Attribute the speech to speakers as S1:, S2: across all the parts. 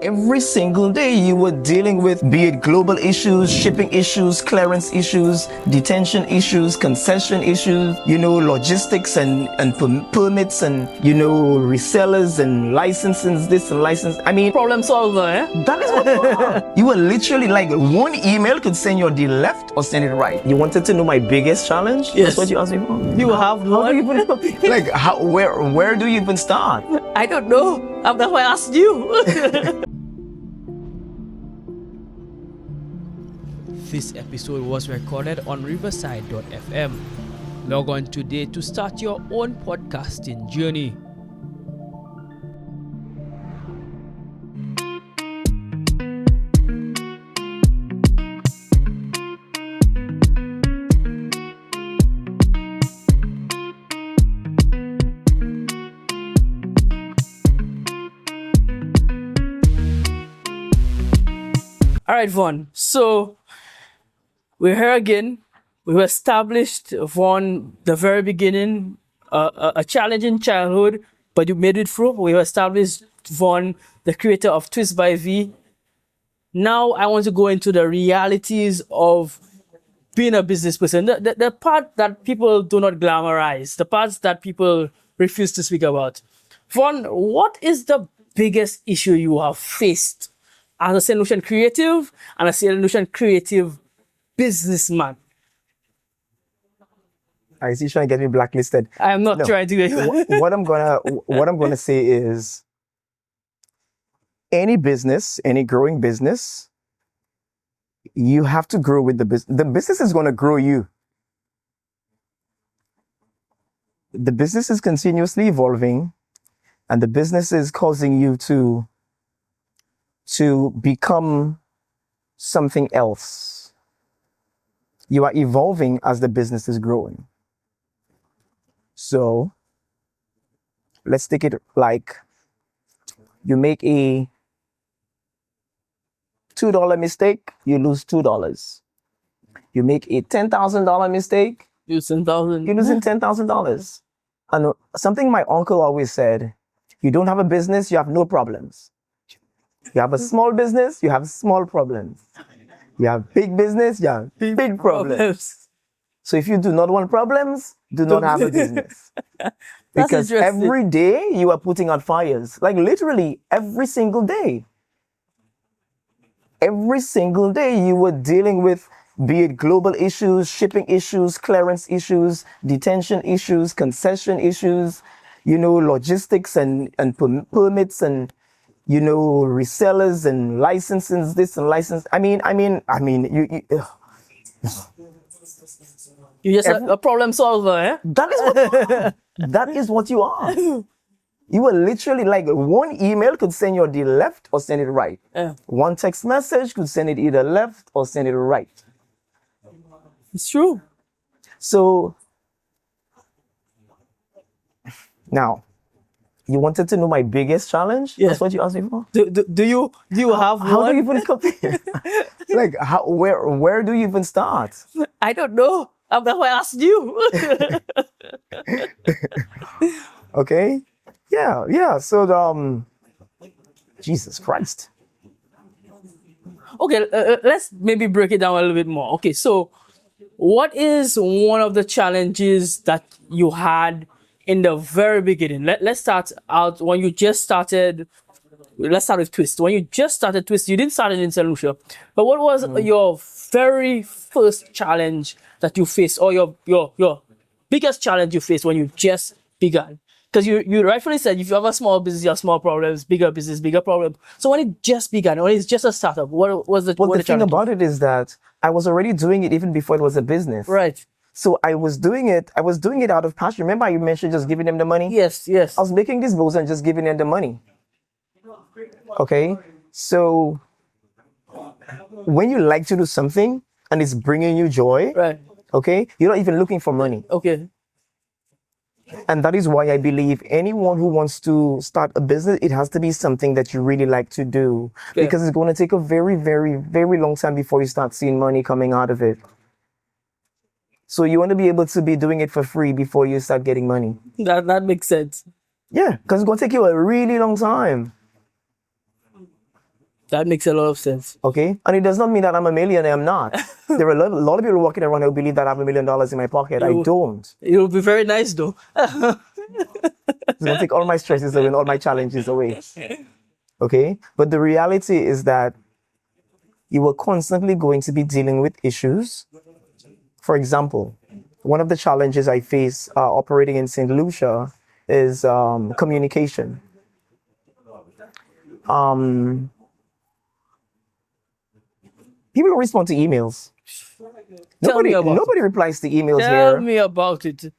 S1: Every single day you were dealing with, be it global issues, shipping issues, clearance issues, detention issues, concession issues, logistics and permits and, resellers and licenses, this and license.
S2: Problem solver, eh?
S1: That is what you are. You were literally like one email could send you the left or send it right. You wanted to know my biggest challenge?
S2: Yes.
S1: That's what you asked me for.
S2: You have
S1: How do you
S2: one?
S1: even, like, where do you even start?
S2: I don't know. That's why I asked you. This episode was recorded on riverside.fm. Log on today to start your own podcasting journey. All right, Vaughn. So we're here again. We've established, Vaughn, the very beginning, a challenging childhood, but you made it through. We've established, Vaughn, the creator of Twist by V. Now I want to go into the realities of being a business person. The part that people do not glamorize, the parts that people refuse to speak about. Vaughn, what is the biggest issue you have faced as a St. Lucian creative and a St. Lucian creative businessman?
S1: Is he trying to get me blacklisted?
S2: I am not
S1: No.
S2: trying to get you.
S1: what I'm gonna say is, any business, any growing business, you have to grow with the business. The business is gonna grow you. The business is continuously evolving, and the business is causing you to become something else. You are evolving as the business is growing. So let's take it like you make a $2 mistake, you lose $2. You make a $10,000 mistake,
S2: You 10,000.
S1: you're losing $10,000. And something my uncle always said, you don't have a business, you have no problems. You have a small business, you have small problems. You have big business, you have big problems. So if you do not want problems, do not have a business. Because
S2: interesting.
S1: every day you are putting out fires. Like literally every single day. Every single day you were dealing with, be it global issues, shipping issues, clearance issues, detention issues, concession issues, logistics and permits and, resellers and licenses, this and license.
S2: You're just a problem solver, eh?
S1: That is what you are. That is what you are. You were literally like one email could send you the left or send it right.
S2: Yeah.
S1: One text message could send it either left or send it right.
S2: It's true.
S1: So now, you wanted to know my biggest challenge?
S2: Yeah.
S1: That's what you asked me for?
S2: Do you have
S1: How
S2: one?
S1: do you even compare? Like, where do you even start?
S2: I don't know. That's why I asked you.
S1: Okay? Yeah. So, Jesus Christ.
S2: Okay, let's maybe break it down a little bit more. Okay, so what is one of the challenges that you had in the very beginning? Let's start out when you just started. Let's start with Twist. When you just started Twist, you didn't start it in St. Lucia. But what was your very first challenge that you faced, or your biggest challenge you faced when you just began? Because you rightfully said, if you have a small business, you have small problems, bigger business, bigger problem. So when it just began, when it's just a startup, what was the
S1: Well,
S2: what
S1: the thing
S2: challenge?
S1: about it is that I was already doing it even before it was a business.
S2: Right.
S1: So I was doing it out of passion. Remember you mentioned just giving them the money?
S2: Yes.
S1: I was making these bowls and just giving them the money. Okay? So when you like to do something and it's bringing you joy,
S2: Right.
S1: okay, you're not even looking for money.
S2: Okay.
S1: And that is why I believe anyone who wants to start a business, it has to be something that you really like to do.
S2: Yeah.
S1: Because it's going to take a very, very, very long time before you start seeing money coming out of it. So you want to be able to be doing it for free before you start getting money.
S2: That makes sense.
S1: Yeah, because it's going to take you a really long time.
S2: That makes a lot of sense.
S1: Okay, and it does not mean that I'm a millionaire. I'm not. There are a lot of people walking around who believe that I have $1 million in my pocket. I don't.
S2: It will be very nice though.
S1: It's gonna take all my stresses away and all my challenges away. Okay, but the reality is that you are constantly going to be dealing with issues. For example, one of the challenges I face operating in St. Lucia is communication. People don't respond to emails. Nobody replies to emails here.
S2: Tell me about it.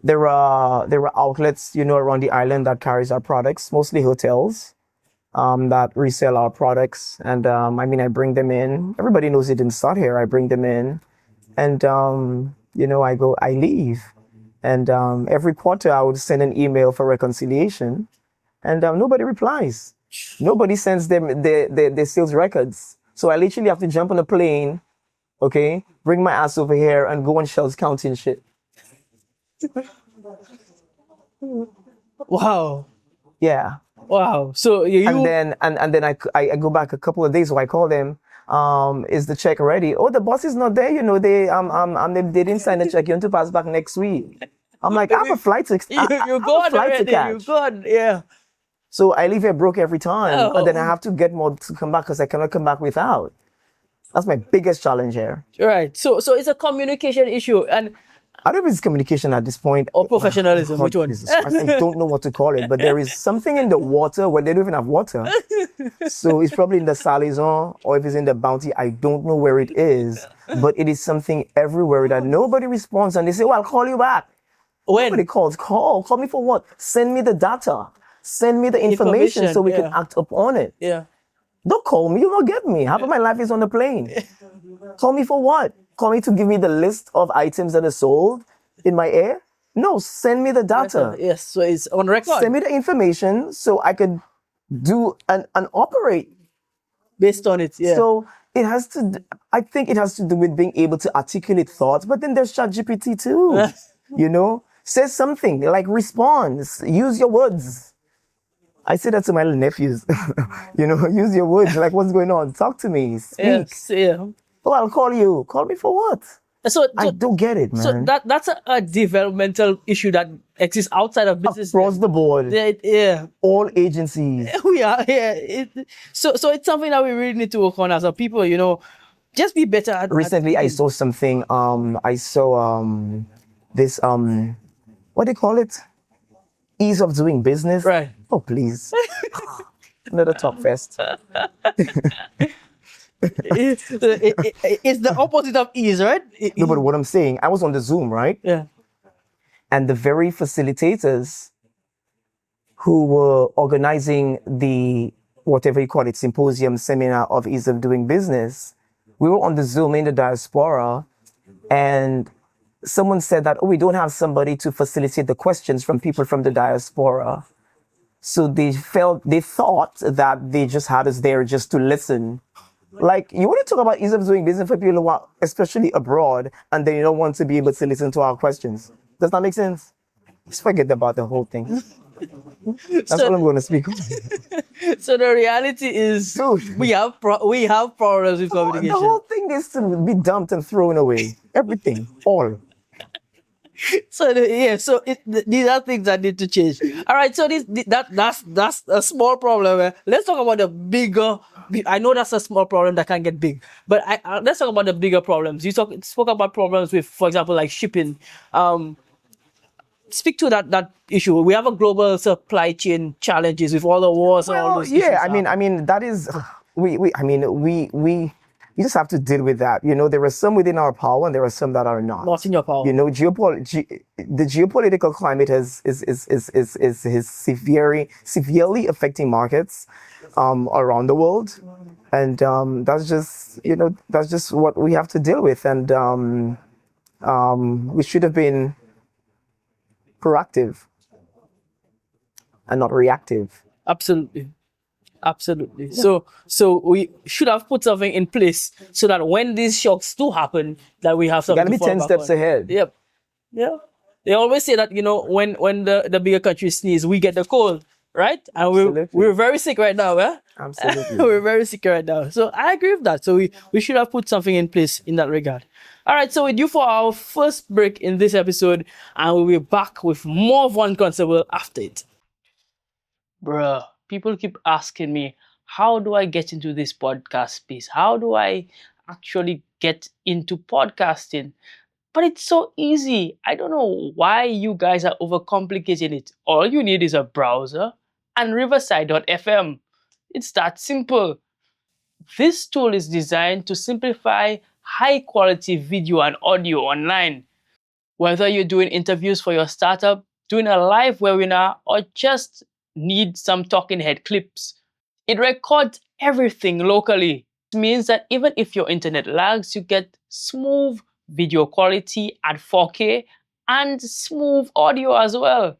S1: There are outlets, around the island that carries our products, mostly hotels, that resell our products. And I bring them in. Everybody knows it didn't start here. I bring them in, and I leave. And every quarter I would send an email for reconciliation, and nobody replies. Nobody sends them their sales records. So I literally have to jump on a plane, okay, bring my ass over here and go on Shells County and shit.
S2: Wow.
S1: Yeah.
S2: Wow. So you
S1: and then I go back a couple of days, so I call them. Is the check ready? Oh, the boss is not there. They didn't sign the check. You want to pass back next week. I'm like, I have a flight to
S2: you're gone already. You're gone. Yeah.
S1: So I leave here broke every time,
S2: Oh.
S1: and then I have to get more to come back because I cannot come back without. That's my biggest challenge here.
S2: Right. So it's a communication issue, and
S1: I don't know if it's communication at this point.
S2: or professionalism.
S1: God,
S2: Which one?
S1: Jesus Christ, I don't know what to call it, but there is something in the water where they don't even have water. So it's probably in the Salison, or if it's in the Bounty, I don't know where it is, but it is something everywhere that nobody responds, and they say, well, I'll call you back.
S2: When?
S1: Nobody calls. Call me for what? Send me the data. Send me the information so we can act upon it.
S2: Yeah.
S1: Don't call me. You'll not get me. Half of my life is on the plane. Call me for what? Call me to give me the list of items that are sold in my air? No, send me the data.
S2: Yes. So it's on record.
S1: Send me the information so I could do and operate.
S2: Based on it. Yeah.
S1: So I think it has to do with being able to articulate thoughts, but then there's ChatGPT too. Say something, like response, use your words. I say that to my little nephews. Use your words. Like, what's going on? Talk to me. Speak.
S2: Yes, yeah.
S1: Oh, I'll call you. Call me for what?
S2: So
S1: I don't get it, man.
S2: So that's a developmental issue that exists outside of business.
S1: Across the board.
S2: Yeah.
S1: All agencies.
S2: We are. Yeah. So it's something that we really need to work on as a people. Just be better at.
S1: Recently, I saw something. I saw this what do you call it? Ease of doing business.
S2: Right.
S1: Oh, please. Another talk fest.
S2: It's the opposite of ease, right?
S1: No, but what I'm saying, I was on the Zoom, right?
S2: Yeah.
S1: And the very facilitators who were organizing the, whatever you call it, symposium, seminar of ease of doing business, we were on the Zoom in the diaspora, and someone said that, we don't have somebody to facilitate the questions from people from the diaspora. So they thought that they just had us there just to listen. Like, you want to talk about ease of doing business for people who are especially abroad, and then you don't want to be able to listen to our questions. Does that make sense? Just forget about the whole thing. That's all I'm going to speak on.
S2: So the reality is,
S1: Dude.
S2: we have problems with communication.
S1: The whole thing needs to be dumped and thrown away. Everything. All.
S2: So these are things that need to change. All right, so that's a small problem. Let's talk about the bigger. I know that's a small problem that can get big, but let's talk about the bigger problems. You spoke about problems with, for example, like shipping. Speak to that issue. We have a global supply chain challenges with all the wars and all those issues.
S1: Yeah, I mean that is we just have to deal with that. There are some within our power and there are some that are not.
S2: Not in your power.
S1: The geopolitical climate is severely affecting markets around the world, and that's just what we have to deal with. And we should have been proactive and not reactive.
S2: Absolutely. Yeah. So we should have put something in place so that when these shocks do happen, that we have something.
S1: Gotta be 10 steps ahead.
S2: Yep. Yeah. They always say that when the bigger countries sneeze, we get the cold. right? And
S1: Absolutely.
S2: we're very sick right now, eh?
S1: Absolutely.
S2: We're very sick right now. So I agree with that. So we should have put something in place in that regard. All right, so with you for our first break in this episode, and we'll be back with more of One Constable after it. Bruh, people keep asking me, how do I get into this podcast space? How do I actually get into podcasting? But it's so easy. I don't know why you guys are overcomplicating it. All you need is a browser and riverside.fm. It's that simple. This tool is designed to simplify high quality video and audio online. Whether you're doing interviews for your startup, doing a live webinar, or just need some talking head clips, it records everything locally. It means that even if your internet lags, you get smooth video quality at 4K and smooth audio as well.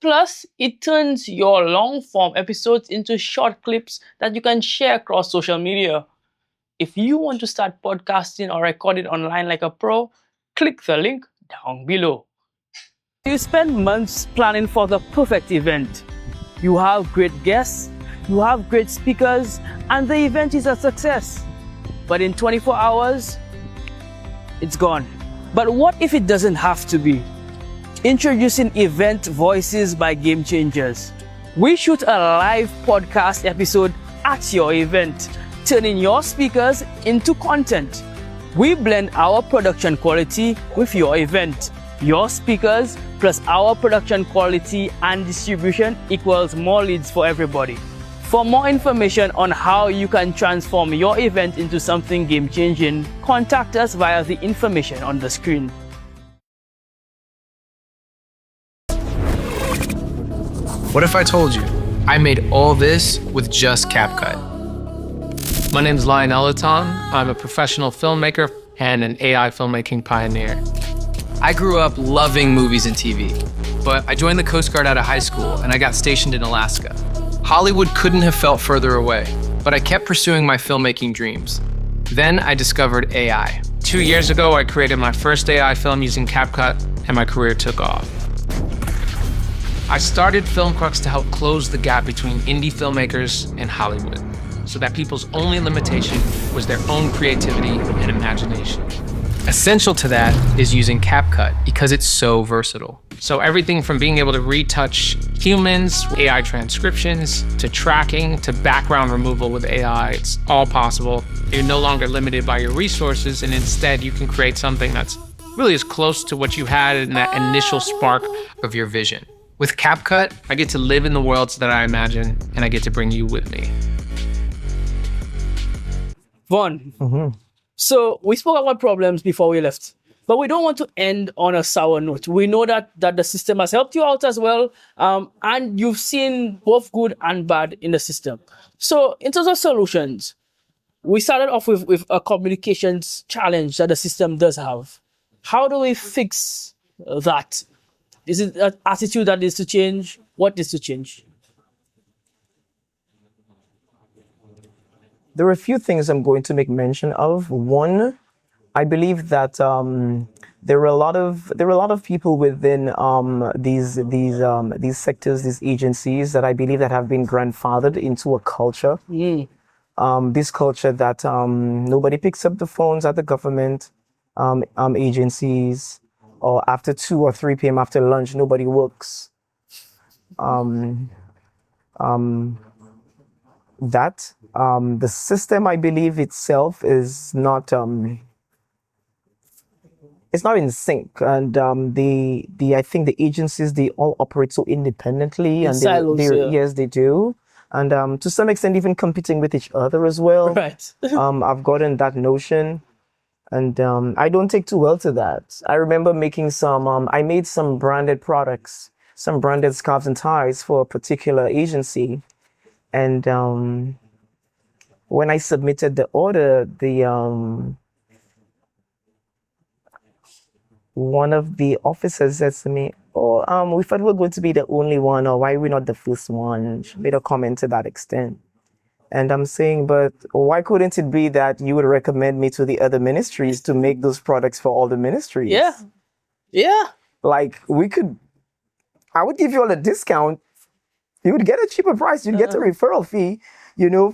S2: Plus, it turns your long form episodes into short clips that you can share across social media. If you want to start podcasting or recording online like a pro, click the link down below. You spend months planning for the perfect event. You have great guests, you have great speakers, and the event is a success. But in 24 hours, it's gone. But what if it doesn't have to be? Introducing Event Voices by Game Changers. We shoot a live podcast episode at your event, turning your speakers into content. We blend our production quality with your event. Your speakers plus our production quality and distribution equals more leads for everybody. For more information on how you can transform your event into something game-changing, contact us via the information on the screen.
S3: What if I told you I made all this with just Capcut? My name's Lionel Eton. I'm a professional filmmaker and an AI filmmaking pioneer. I grew up loving movies and TV, but I joined the Coast Guard out of high school and I got stationed in Alaska. Hollywood couldn't have felt further away, but I kept pursuing my filmmaking dreams. Then I discovered AI. 2 years ago, I created my first AI film using Capcut, and my career took off. I started Film Crux to help close the gap between indie filmmakers and Hollywood, so that people's only limitation was their own creativity and imagination. Essential to that is using Capcut because it's so versatile. So everything from being able to retouch humans, AI transcriptions, to tracking, to background removal with AI, it's all possible. You're no longer limited by your resources, and instead you can create something that's really as close to what you had in that initial spark of your vision. With Capcut, I get to live in the worlds that I imagine, and I get to bring you with me.
S2: Vaughn, so we spoke about problems before we left, but we don't want to end on a sour note. We know that the system has helped you out as well, and you've seen both good and bad in the system. So in terms of solutions, we started off with a communications challenge that the system does have. How do we fix that? Is it an attitude that needs to change? What needs to change?
S1: There are a few things I'm going to make mention of. One, I believe that there are a lot of people within these sectors, these agencies that I believe that have been grandfathered into a culture. This culture that nobody picks up the phones at the government agencies, or after 2 or 3 p.m. after lunch, nobody works. The system, I believe itself is not it's not in sync, and I think the agencies, they all operate so independently, and
S2: silos,
S1: yes, they do, and to some extent even competing with each other as well.
S2: Right.
S1: I've gotten that notion, and I don't take too well to that. I remember making I made some branded products, some branded scarves and ties for a particular agency. And when I submitted the order, one of the officers said to me, "Oh, we thought we were going to be the only one, or why are we not the first one?" She made a comment to that extent. And I'm saying, but why couldn't it be that you would recommend me to the other ministries to make those products for all the ministries?
S2: Yeah.
S1: Like I would give you all a discount You would get a cheaper price. You'd get a referral fee,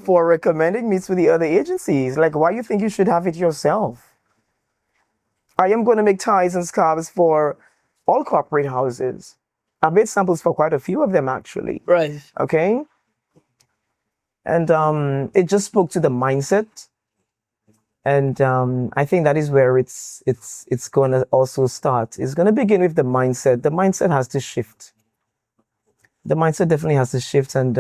S1: for recommending me to the other agencies. Like, why you think you should have it yourself? I am going to make ties and scarves for all corporate houses. I've made samples for quite a few of them, actually.
S2: Right.
S1: Okay. And it just spoke to the mindset. And I think that is where it's going to also start. It's going to begin with the mindset. The mindset has to shift. The mindset definitely has to shift, and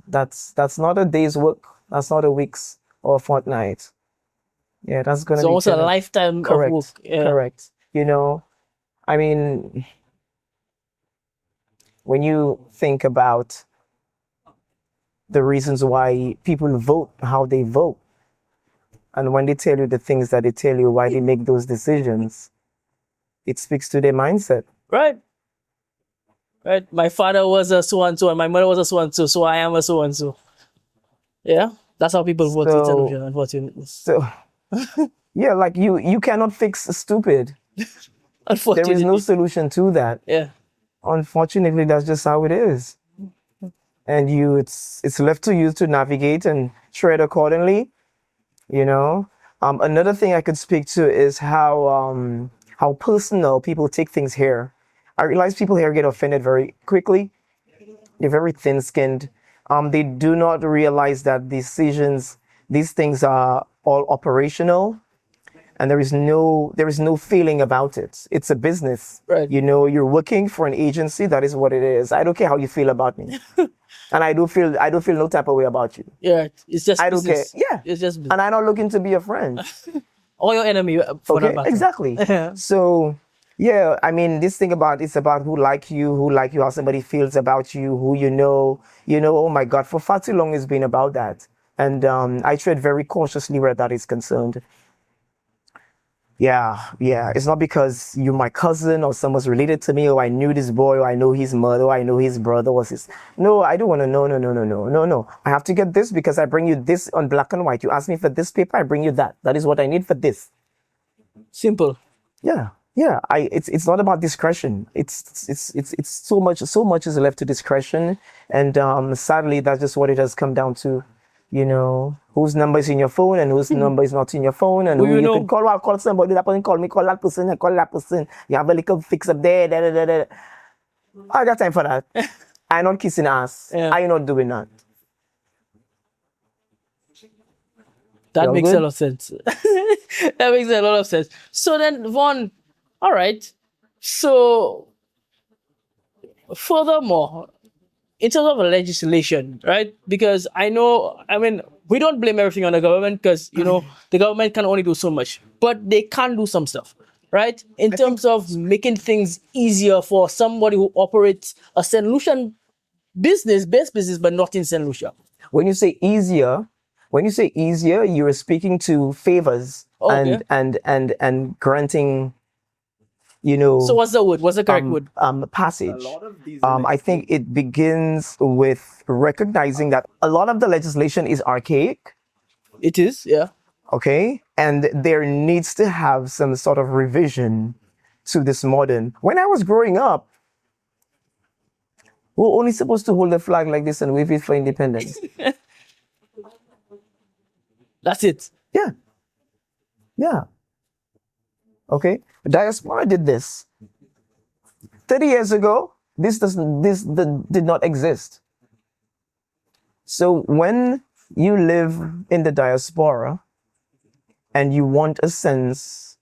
S1: that's not a day's work. That's not a week's or a fortnight. Yeah, that's going to
S2: It's
S1: be
S2: almost a lifetime
S1: correct.
S2: of work. Yeah.
S1: Correct. I mean, when you think about the reasons why people vote how they vote, and when they tell you the things that they tell you, why they make those decisions, it speaks to their mindset.
S2: Right. Right. My father was a so-and-so and my mother was a so-and-so, so I am a so-and-so. Yeah. That's how people vote in television, unfortunately.
S1: So, yeah, like you cannot fix stupid.
S2: Unfortunately.
S1: There is no solution to that.
S2: Yeah.
S1: Unfortunately, that's just how it is. And it's left to you to navigate and tread accordingly. Another thing I could speak to is how personal people take things here. I realize people here get offended very quickly. They're very thin-skinned. They do not realize that these things are all operational, and there is no feeling about it. It's a business.
S2: Right.
S1: You're working for an agency. That is what it is. I don't care how you feel about me, and I do feel no type of way about you.
S2: Yeah. It's just
S1: I don't care.
S2: business.
S1: Yeah.
S2: It's just business.
S1: And I'm not looking to be a friend.
S2: Or your enemy for that matter.
S1: Exactly. So, yeah, I mean, it's about who like you, how somebody feels about you, who oh my God, for far too long it's been about that. And I tread very cautiously where that is concerned. Yeah. It's not because you're my cousin or someone's related to me, or I knew this boy, or I know his mother, or I know his brother was his. No, I don't want to know. No. I have to get this because I bring you this on black and white. You ask me for this paper, I bring you that. That is what I need for this.
S2: Simple.
S1: Yeah. It's not about discretion. It's so much is left to discretion, and sadly, that's just what it has come down to. Whose number is in your phone and whose number is not in your phone, and who you can call. I'll call somebody. That person call me. Call that person. I call that person. You have a little fix up there. Da. I got time for that. I'm not kissing ass.
S2: Yeah.
S1: I'm not doing that.
S2: That
S1: You're
S2: makes
S1: good?
S2: a lot of sense. That makes a lot of sense. So then, Vaughn, all right. So, furthermore, in terms of legislation, right? Because we don't blame everything on the government because, the government can only do so much, but they can do some stuff, right? In terms of making things easier for somebody who operates a St. Lucian based business, but not in St. Lucia.
S1: When you say easier, you're speaking to favors and granting,
S2: So what's the word? What's the correct word?
S1: Passage. I think it begins with recognizing that a lot of the legislation is archaic.
S2: It is, yeah.
S1: Okay, and there needs to have some sort of revision to this modern. When I was growing up, we were only supposed to hold the flag like this and wave it for independence.
S2: That's it.
S1: Yeah. Okay. Diaspora did this. 30 years ago, this did not exist. So when you live in the diaspora and you want a sense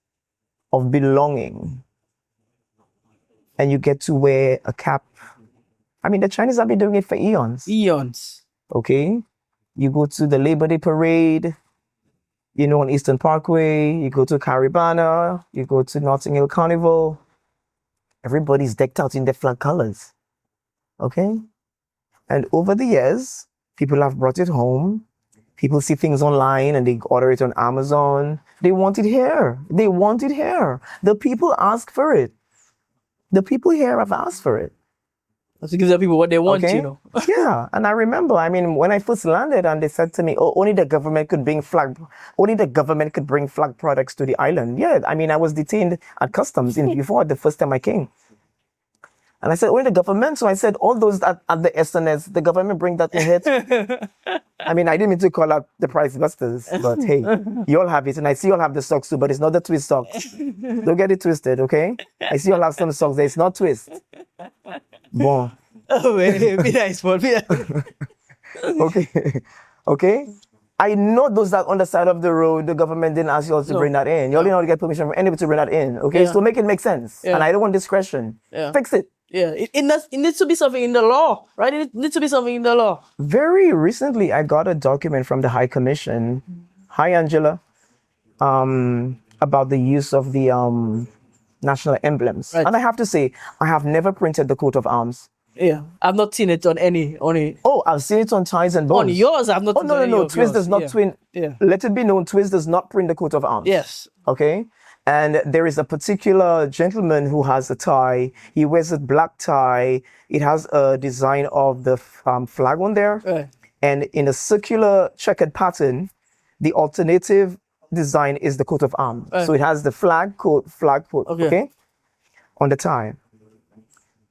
S1: of belonging and you get to wear a cap, I mean, the Chinese have been doing it for eons. Okay. You go to the Labor Day parade, on Eastern Parkway, you go to Caribana, you go to Notting Hill Carnival, everybody's decked out in their flag colors. Okay? And over the years, people have brought it home. People see things online and they order it on Amazon. They want it here. The people ask for it. The people here have asked for it.
S2: To give the people what they want,
S1: Okay? Yeah, and I remember, when I first landed and they said to me, only the government could bring flag products to the island. Yeah, I was detained at customs before the first time I came. And I said, only the government. So I said, all those at the SNS, the government bring that in hit. I mean, I didn't mean to call out the price busters, but hey, you all have it. And I see you all have the socks too, but it's not the twist socks. Don't get it twisted, okay? I see you all have some socks there. It's not twist. Bon.
S2: Oh, man, be nice, man. Be nice.
S1: Okay. Okay. I know those that on the side of the road, the government didn't ask you all to bring that in. You only know to get permission from anybody to bring that in. Okay.
S2: Yeah.
S1: So make it make sense.
S2: Yeah.
S1: And I don't want discretion.
S2: Yeah.
S1: Fix it.
S2: Yeah, it needs to be something in the law, right? It needs to be something in the law.
S1: Very recently, I got a document from the High Commission. Hi, Angela. About the use of the national emblems.
S2: Right.
S1: And I have to say, I have never printed the coat of arms.
S2: Yeah, I've not seen it on any.
S1: Oh, I've seen it on ties and bones.
S2: On yours, I've not.
S1: Oh,
S2: seen
S1: no,
S2: it
S1: no,
S2: on
S1: no.
S2: any of
S1: Twist
S2: yours.
S1: does not
S2: Yeah.
S1: twin.
S2: Yeah.
S1: Let it be known, Twist does not print the coat of arms.
S2: Yes.
S1: Okay. And there is a particular gentleman who has a tie. He wears a black tie. It has a design of the flag on there.
S2: Right.
S1: And in a circular checkered pattern, the alternative design is the coat of arms.
S2: Right.
S1: So it has the flag coat,
S2: Okay.
S1: okay, on the tie.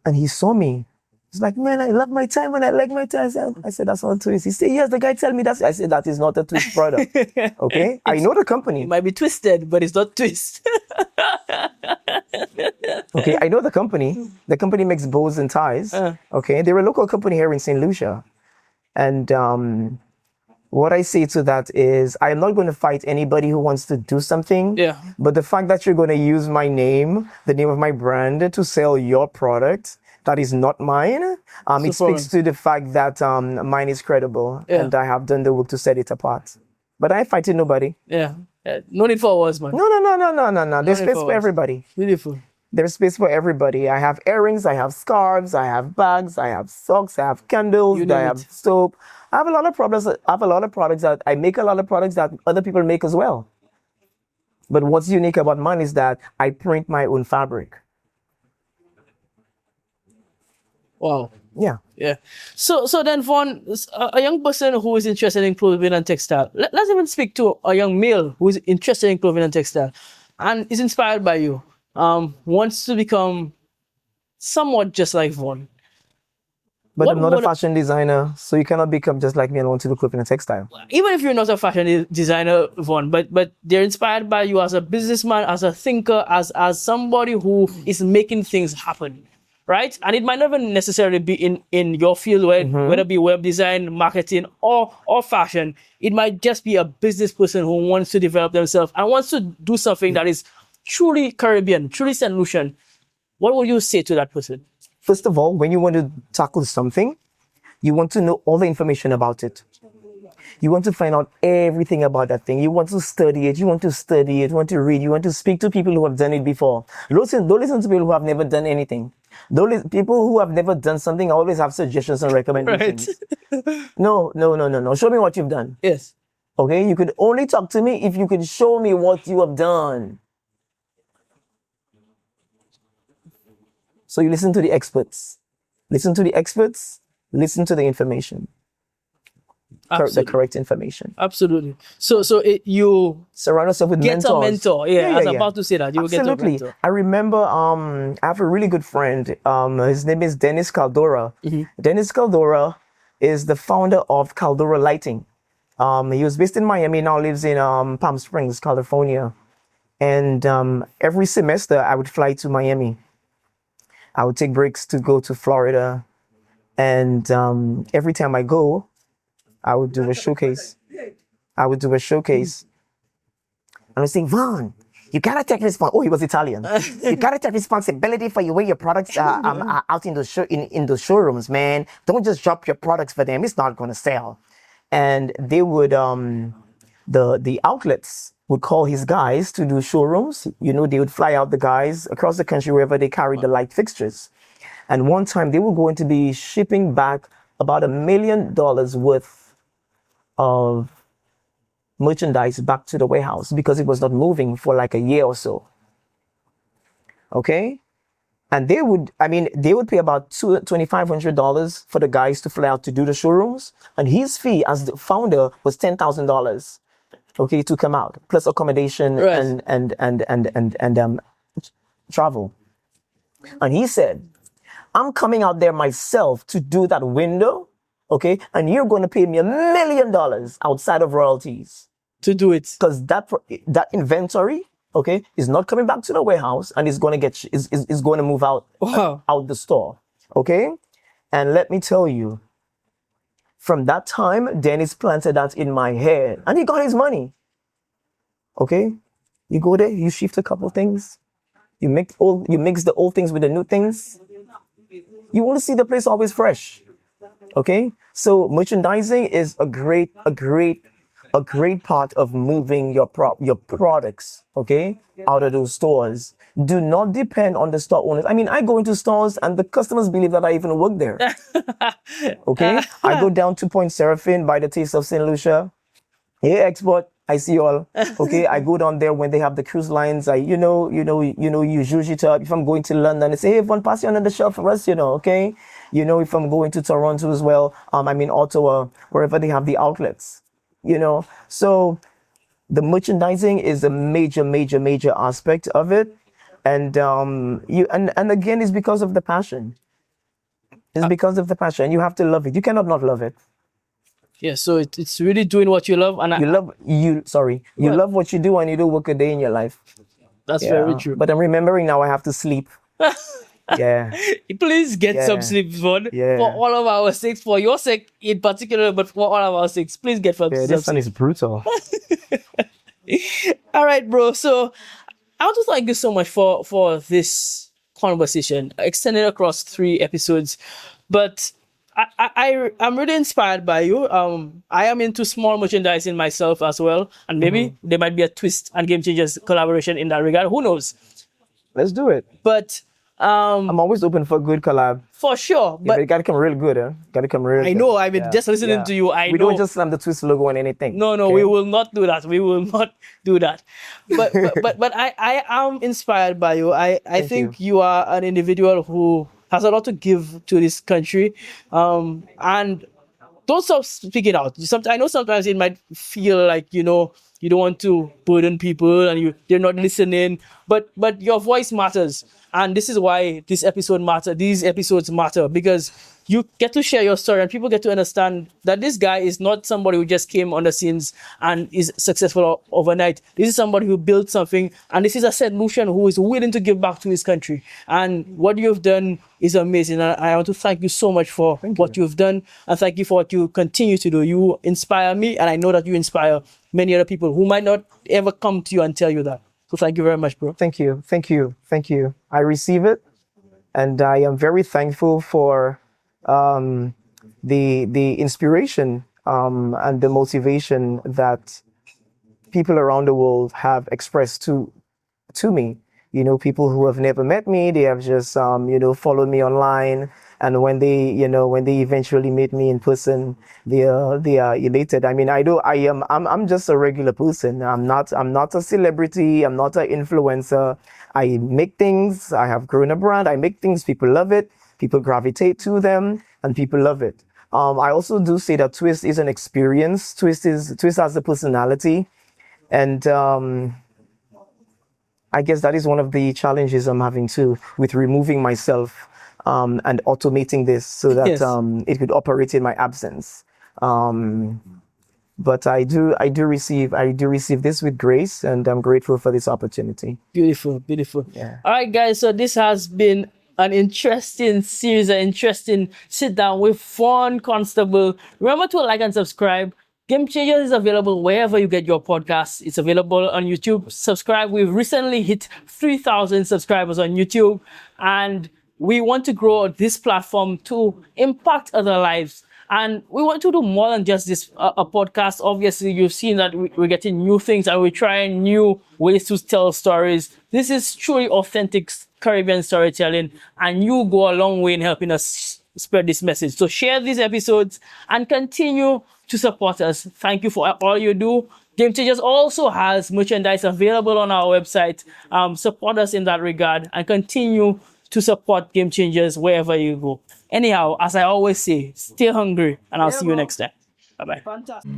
S1: And he saw me. He's like, man, I love my tie when I like my tie. I said, that's not twist. He said, yes, the guy tell me that. I said, that is not a twist product. Okay? I know the company.
S2: It might be twisted, but it's not twist.
S1: Okay, I know the company. The company makes bows and ties. Okay, they're a local company here in St. Lucia. And what I say to that is, I am not going to fight anybody who wants to do something.
S2: Yeah.
S1: But the fact that you're going to use my name, the name of my brand, to sell your product that is not mine, it speaks to the fact that mine is credible,
S2: Yeah.
S1: and I have done the work to set it apart. But I ain't fighting nobody.
S2: Yeah. No need for words, man.
S1: No. There's space for
S2: words.
S1: everybody.
S2: Beautiful.
S1: There's space for everybody. I have earrings, I have scarves, I have bags, I have socks, I have candles,
S2: You name
S1: I have
S2: it.
S1: soap. I have a lot of products. I make a lot of products that other people make as well. But what's unique about mine is that I print my own fabric.
S2: Wow.
S1: Yeah.
S2: Yeah. So then, Vaughn, a young person who is interested in clothing and textile. Let's even speak to a young male who is interested in clothing and textile, and is inspired by you. Wants to become somewhat just like Vaughn.
S1: But
S2: What
S1: I'm not a
S2: would-
S1: fashion designer, so you cannot become just like me and want to do clothing and textile.
S2: Even if you're not a fashion designer, Vaughn, but they're inspired by you as a businessman, as a thinker, as somebody who is making things happen, right? And it might not even necessarily be in your field, whether it be web design, marketing, or fashion. It might just be a business person who wants to develop themselves and wants to do something that is truly Caribbean, truly St. Lucian. What would you say to that person?
S1: First of all, when you want to tackle something, you want to know all the information about it. You want to find out everything about that thing. You want to study it. You want to read. You want to speak to people who have done it before. Don't listen to people who have never done anything. People who have never done something always have suggestions and recommendations. No. Show me what you've done.
S2: Yes.
S1: Okay? You could only talk to me if you could show me what you have done. So you listen to the experts. Listen to the experts. Listen to the information. The
S2: Absolutely.
S1: correct information.
S2: Absolutely. So you
S1: Surround yourself with
S2: get
S1: mentors.
S2: a mentor. Yeah, I was about to say that. You will get a
S1: Absolutely.
S2: mentor.
S1: I remember I have a really good friend. His name is Dennis Caldora. Dennis Caldora is the founder of Caldora Lighting. He was based in Miami, now lives in Palm Springs, California. And every semester I would fly to Miami. I would take breaks to go to Florida. And every time I go, I would do a showcase. And I would say, Vaughn, you gotta take responsibility. Oh, he was Italian. You gotta take responsibility for your way your products are out in the showrooms, man. Don't just drop your products for them. It's not gonna sell. And they would, the outlets would call his guys to do showrooms. You know, they would fly out the guys across the country wherever they carried the light fixtures. And one time they were going to be shipping back about $1 million worth of merchandise back to the warehouse because it was not moving for like a year or so. Okay? And they would pay about $2,500 for the guys to fly out to do the showrooms. And his fee as the founder was $10,000. Okay, to come out, plus accommodation
S2: Right.
S1: and travel. And he said, I'm coming out there myself to do that window, okay? And you're going to pay me $1 million outside of royalties.
S2: To do it.
S1: Because that inventory, okay, is not coming back to the warehouse and is going to move out out the store, okay? And let me tell you, from that time, Dennis planted that in my head, and he got his money. Okay, you go there, you shift a couple things, you mix the old things with the new things. You want to see the place always fresh. Okay, so merchandising is a great part of moving your products, okay, out of those stores. Do not depend on the store owners. I mean, I go into stores and the customers believe that I even work there. Okay, I go down to Point Seraphine, buy the Taste of St. Lucia. Hey, export, I see you all. Okay, I go down there when they have the cruise lines. You zhuzh it up. If I'm going to London, I say, hey, one pass you on the shelf for us, okay. If I'm going to Toronto as well, Ottawa, wherever they have the outlets. So the merchandising is a major aspect of it, and again, it's because of the passion. It's because of the passion. You have to love it. You cannot not love it.
S2: Yeah, so it's really doing what you love, and
S1: you love what you do, and you don't work a day in your life.
S2: That's very true.
S1: But I'm remembering now I have to sleep. Yeah.
S2: Please get some sleep, Von.
S1: Yeah.
S2: For all of our sakes, for your sake in particular, but for all of our sakes, please get some sleep.
S1: This one is brutal.
S2: All right, bro. So I want to thank you so much for this conversation, extended across 3 episodes. But I'm really inspired by you. I am into small merchandising myself as well, and maybe there might be a Twist and Game Changers collaboration in that regard. Who knows?
S1: Let's do it.
S2: But
S1: I'm always open for a good collab.
S2: For sure.
S1: But it gotta come real good, huh? Gotta come real good.
S2: I know. I've been just listening to you. We
S1: don't just slam the Twist logo on anything.
S2: No,
S1: okay?
S2: we will not do that. We will not do that. But I am inspired by you. I think you are an individual who has a lot to give to this country. And don't stop speaking out. I know sometimes it might feel like, you don't want to burden people and they're not listening, but your voice matters. And this is why these episodes matter, because you get to share your story and people get to understand that this guy is not somebody who just came on the scenes and is successful overnight. This is somebody who built something, and this is a solution who is willing to give back to his country. And what you've done is amazing. And I want to thank you so much for what you've done, and thank you for what you continue to do. You inspire me, and I know that you inspire many other people who might not ever come to you and tell you that. So thank you very much, bro.
S1: Thank you. I receive it, and I am very thankful for the inspiration and the motivation that people around the world have expressed to me. People who have never met me, they have just followed me online, and when they eventually meet me in person, they are elated. I mean, I'm just a regular person. I'm not a celebrity. I'm not an influencer. I make things. I have grown a brand. I make things. People love it. People gravitate to them, and people love it. I also do say that Twist is an experience. Twist has a personality, and I guess that is one of the challenges I'm having too, with removing myself and automating this so that it could operate in my absence. But I do receive this with grace, and I'm grateful for this opportunity.
S2: Beautiful.
S1: Yeah.
S2: All right, guys. So this has been an interesting series, an interesting sit down with Vaughn Constable. Remember to like and subscribe. Game Changers is available wherever you get your podcasts. It's available on YouTube. Subscribe. We've recently hit 3,000 subscribers on YouTube, and we want to grow this platform to impact other lives. And we want to do more than just this a podcast. Obviously, you've seen that we're getting new things and we're trying new ways to tell stories. This is truly authentic Caribbean storytelling, and you go a long way in helping us spread this message. So share these episodes and continue to support us. Thank you for all you do. Game Changers also has merchandise available on our website. Support us in that regard and continue to support Game Changers wherever you go. Anyhow, as I always say, stay hungry, and I'll see you next time. Bye-bye.
S1: Fantastic.